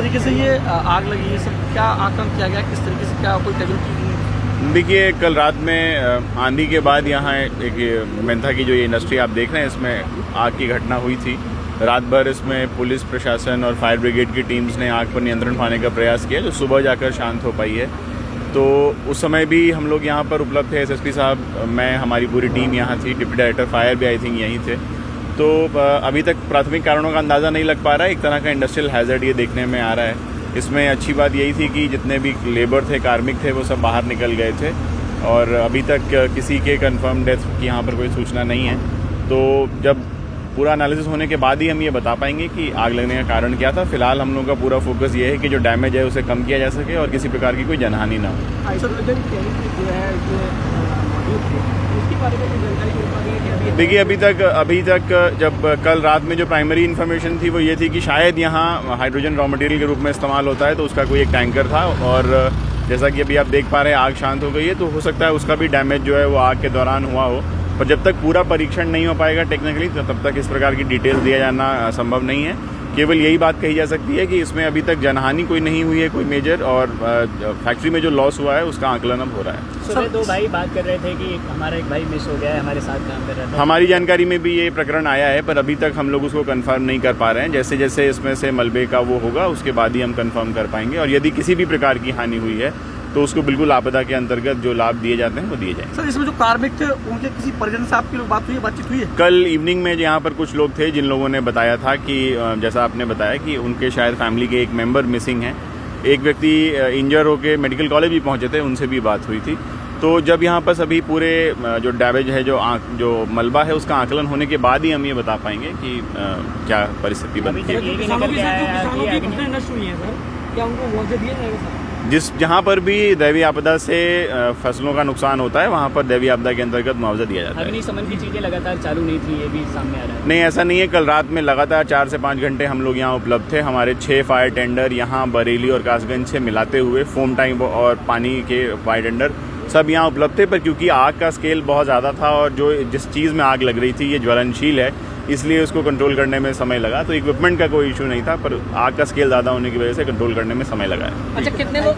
तरीके से ये आग लगी है सर, क्या आकलन किया गया, किस तरीके से, क्या कोई कैजुअल्टी? देखिए, कल रात में आंधी के बाद यहाँ एक मेंथा की जो ये इंडस्ट्री आप देख रहे हैं, इसमें आग की घटना हुई थी। रात भर इसमें पुलिस प्रशासन और फायर ब्रिगेड की टीम्स ने आग पर नियंत्रण पाने का प्रयास किया, जो सुबह जाकर शांत हो पाई है। तो उस समय भी हम लोग यहाँ पर उपलब्ध थे, एसएसपी साहब, मैं, हमारी पूरी टीम यहाँ थी, डिप्टी डायरेक्टर फायर भी आई थिंक यहीं थे। तो अभी तक प्राथमिक कारणों का अंदाज़ा नहीं लग पा रहा है। एक तरह का इंडस्ट्रियल हैज़र्ड ये देखने में आ रहा है। इसमें अच्छी बात यही थी कि जितने भी लेबर थे, कार्मिक थे, वो सब बाहर निकल गए थे और अभी तक किसी के कंफर्म डेथ की यहाँ पर कोई सूचना नहीं है। तो जब पूरा एनालिसिस होने के बाद ही हम ये बता पाएंगे कि आग लगने का कारण क्या था। फिलहाल हम लोगों का पूरा फोकस ये है कि जो डैमेज है उसे कम किया जा सके और किसी प्रकार की कोई जनहानि ना हो। देखिए, अभी तक जब कल रात में जो प्राइमरी इन्फॉर्मेशन थी वो ये थी कि शायद यहाँ हाइड्रोजन रॉ मटेरियल के रूप में इस्तेमाल होता है, तो उसका कोई एक टैंकर था और जैसा कि अभी आप देख पा रहे हैं आग शांत हो गई है, तो हो सकता है उसका भी डैमेज जो है वो आग के दौरान हुआ हो। पर जब तक पूरा परीक्षण नहीं हो पाएगा टेक्निकली, तो तब तक इस प्रकार की डिटेल्स दिया जाना संभव नहीं है। केवल यही बात कही जा सकती है कि इसमें अभी तक जनहानि कोई नहीं हुई है, कोई मेजर, और फैक्ट्री में जो लॉस हुआ है उसका आकलन अब हो रहा है। सुबह दो भाई बात कर रहे थे कि हमारा एक भाई मिस हो गया है, हमारे साथ काम कर रहा था। हमारी जानकारी में भी ये प्रकरण आया है, पर अभी तक हम लोग उसको कंफर्म नहीं कर पा रहे हैं। जैसे जैसे इसमें से मलबे का वो होगा उसके बाद ही हम कंफर्म कर पाएंगे, और यदि किसी भी प्रकार की हानि हुई है तो उसको बिल्कुल आपदा के अंतर्गत जो लाभ दिए जाते हैं वो दिए जाएंगे। सर, इसमें जो कार्मिक थे उनके किसी परिजन से आपकी बातचीत हुई है? कल इवनिंग में यहाँ पर कुछ लोग थे जिन लोगों ने बताया था कि जैसा आपने बताया कि उनके शायद फैमिली के एक मेंबर मिसिंग हैं। एक व्यक्ति इंजर होकर मेडिकल कॉलेज भी पहुँचे थे, उनसे भी बात हुई थी। तो जब यहाँ पर सभी पूरे जो डैमेज है, जो मलबा है, उसका आकलन होने के बाद ही हम ये बता पाएंगे कि क्या परिस्थिति बनती है। जहाँ पर भी दैवीय आपदा से फसलों का नुकसान होता है, वहाँ पर दैवीय आपदा के अंतर्गत मुआवजा दिया जाता है। अग्निशमन की चीजें लगातार चालू नहीं थी, ये भी सामने आ रहा है। नहीं, ऐसा नहीं है। कल रात में लगातार 4 से 5 घंटे हम लोग यहाँ उपलब्ध थे। हमारे 6 फायर टेंडर यहाँ बरेली और कासगंज से मिलाते हुए, फोम टाइम और पानी के फायर टेंडर सब यहाँ उपलब्ध थे। पर क्योंकि आग का स्केल बहुत ज़्यादा था और जिस चीज़ में आग लग रही थी ये ज्वलनशील है, इसलिए उसको कंट्रोल करने में समय लगा। तो इक्विपमेंट का कोई इशू नहीं था, पर आग का स्केल ज़्यादा होने की वजह से कंट्रोल करने में समय लगा है। अच्छा, कितने लोग